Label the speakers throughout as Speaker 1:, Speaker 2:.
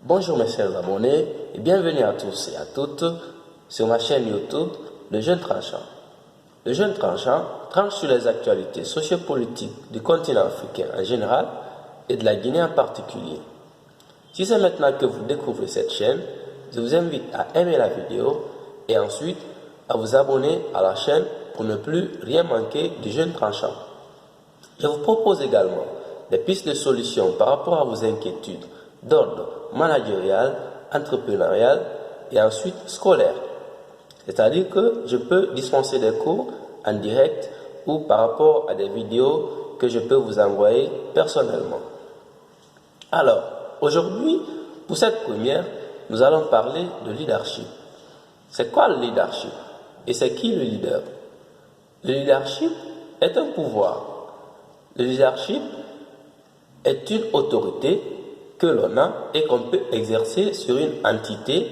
Speaker 1: Bonjour mes chers abonnés et bienvenue à tous et à toutes sur ma chaîne YouTube Le Jeune Tranchant. Le Jeune Tranchant tranche sur les actualités sociopolitiques du continent africain en général et de la Guinée en particulier. Si c'est maintenant que vous découvrez cette chaîne, je vous invite à aimer la vidéo et ensuite à vous abonner à la chaîne pour ne plus rien manquer du Jeune Tranchant. Je vous propose également des pistes de solutions par rapport à vos inquiétudes d'ordre managérial, entrepreneurial et ensuite scolaire. C'est-à-dire que je peux dispenser des cours en direct ou par rapport à des vidéos que je peux vous envoyer personnellement. Alors, aujourd'hui, pour cette première, nous allons parler de leadership. C'est quoi le leadership? Et c'est qui le leader? Le leadership est un pouvoir. Le leadership est une autorité que l'on a et qu'on peut exercer sur une entité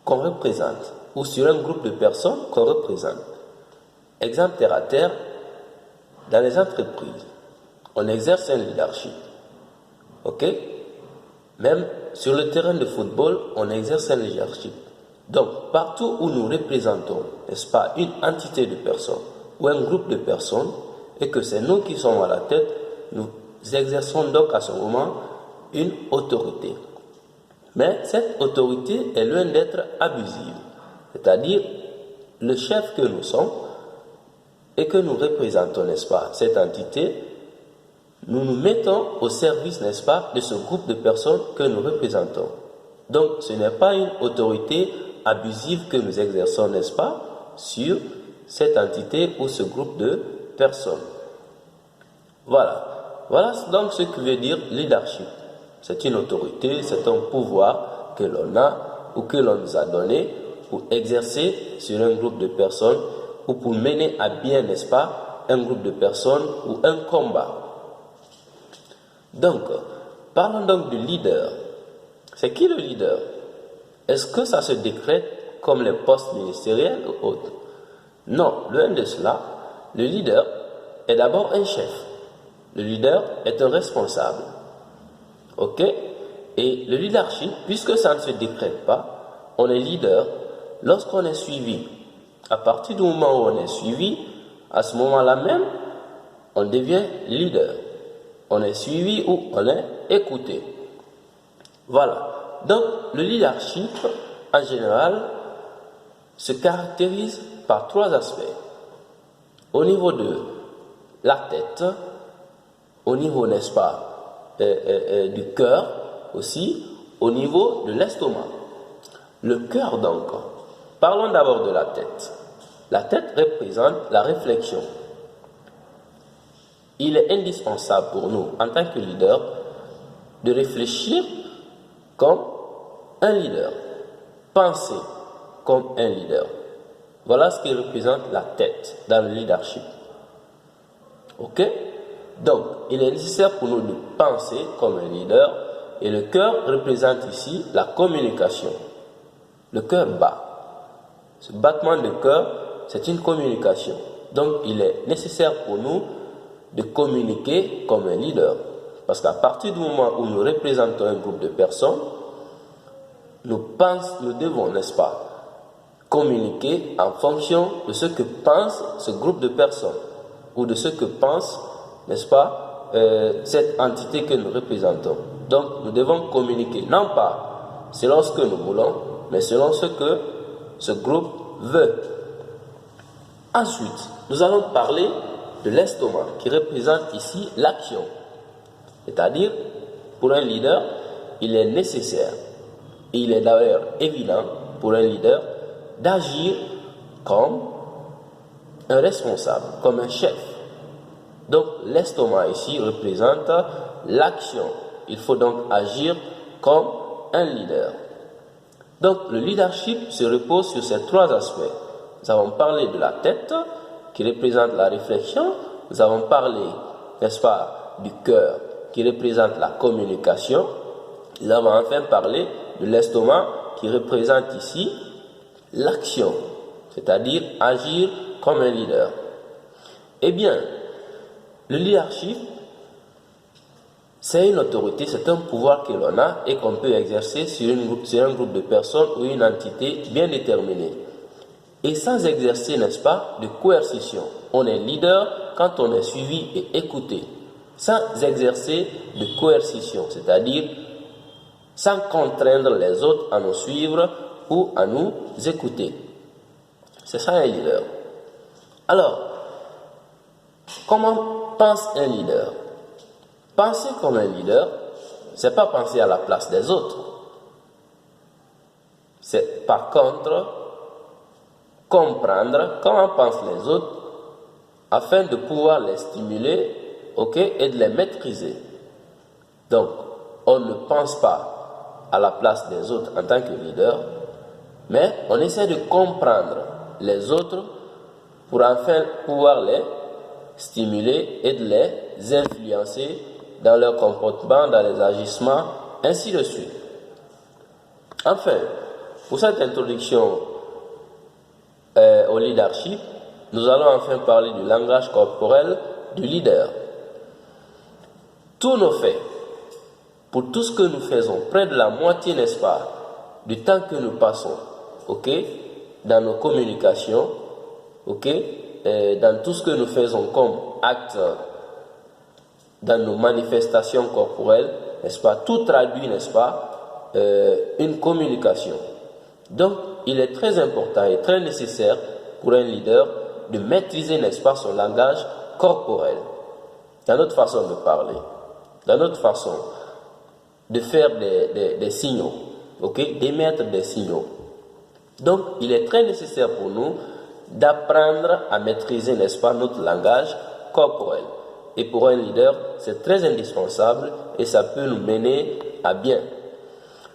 Speaker 1: qu'on représente ou sur un groupe de personnes qu'on représente. Exemple terre à terre, dans les entreprises, on exerce un leadership. Ok? Même sur le terrain de football, on exerce un leadership. Donc, partout où nous représentons, n'est-ce pas, une entité de personnes ou un groupe de personnes, et que c'est nous qui sommes à la tête, nous exerçons donc à ce moment une autorité. Mais cette autorité est loin d'être abusive. C'est-à-dire, le chef que nous sommes et que nous représentons, n'est-ce pas, cette entité, nous nous mettons au service, n'est-ce pas, de ce groupe de personnes que nous représentons. Donc, ce n'est pas une autorité abusive que nous exerçons, n'est-ce pas, sur cette entité ou ce groupe de personnes. Voilà donc ce que veut dire leadership. C'est une autorité, c'est un pouvoir que l'on a ou que l'on nous a donné pour exercer sur un groupe de personnes ou pour mener à bien, n'est-ce pas, un groupe de personnes ou un combat. Donc, parlons donc du leader. C'est qui le leader? Est-ce que ça se décrète comme les postes ministériels ou autres? Non, loin de cela. Le leader est d'abord un chef. Le leader est un responsable. Ok? Et le leadership, puisque ça ne se décrète pas, on est leader lorsqu'on est suivi. À partir du moment où on est suivi, à ce moment-là même, on devient leader. On est suivi ou on est écouté. Voilà. Donc, le leadership, en général, se caractérise par trois aspects. Au niveau de la tête, au niveau, n'est-ce pas, du cœur aussi, au niveau de l'estomac. Le cœur donc, parlons d'abord de la tête. La tête représente la réflexion. Il est indispensable pour nous, en tant que leader, de réfléchir comme un leader, penser comme un leader. Voilà ce qui représente la tête dans le leadership. Ok? Donc, il est nécessaire pour nous de penser comme un leader et le cœur représente ici la communication. Le cœur bat. Ce battement de cœur, c'est une communication. Donc, il est nécessaire pour nous de communiquer comme un leader. Parce qu'à partir du moment où nous représentons un groupe de personnes, nous devons, n'est-ce pas, communiquer en fonction de ce que pense ce groupe de personnes ou de ce que pense, n'est-ce pas, cette entité que nous représentons. Donc, nous devons communiquer, non pas selon ce que nous voulons, mais selon ce que ce groupe veut. Ensuite, nous allons parler de l'estomac, qui représente ici l'action. C'est-à-dire, pour un leader, il est nécessaire, et il est d'ailleurs évident pour un leader, d'agir comme un responsable, comme un chef. Donc, l'estomac ici représente l'action. Il faut donc agir comme un leader. Donc, le leadership se repose sur ces trois aspects. Nous avons parlé de la tête, qui représente la réflexion. Nous avons parlé, n'est-ce pas, du cœur, qui représente la communication. Nous avons enfin parlé de l'estomac, qui représente ici l'action, c'est-à-dire agir comme un leader. Eh bien, le leadership, C'est une autorité, c'est un pouvoir que l'on a et qu'on peut exercer sur un groupe de personnes ou une entité bien déterminée. Et sans exercer, n'est-ce pas, de coercition. On est leader quand on est suivi et écouté. Sans exercer de coercition, c'est-à-dire sans contraindre les autres à nous suivre ou à nous écouter. C'est ça un leader. Alors, comment pense un leader? Penser comme un leader, c'est pas penser à la place des autres. C'est par contre comprendre comment pensent les autres afin de pouvoir les stimuler, et de les maîtriser. Donc, on ne pense pas à la place des autres en tant que leader, mais on essaie de comprendre les autres pour enfin pouvoir les stimuler et de les influencer dans leur comportement, dans les agissements, ainsi de suite. Enfin, pour cette introduction au leadership, nous allons enfin parler du langage corporel du leader. Tous nos faits, pour tout ce que nous faisons, près de la moitié, n'est-ce pas, du temps que nous passons, dans nos communications, dans tout ce que nous faisons comme acte, dans nos manifestations corporelles, n'est-ce pas, tout traduit, n'est-ce pas, une communication. Donc, il est très important et très nécessaire pour un leader de maîtriser, n'est-ce pas, son langage corporel, dans notre façon de parler, dans notre façon de faire des signaux, d'émettre des signaux. Donc, il est très nécessaire pour nous d'apprendre à maîtriser, n'est-ce pas, notre langage corporel. Et pour un leader, c'est très indispensable et ça peut nous mener à bien.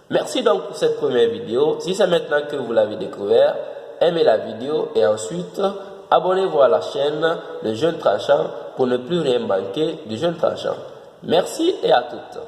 Speaker 1: Merci donc pour cette première vidéo. Si c'est maintenant que vous l'avez découvert, aimez la vidéo et ensuite abonnez-vous à la chaîne Le Jeune Tranchant pour ne plus rien manquer du Jeune Tranchant. Merci et à toutes.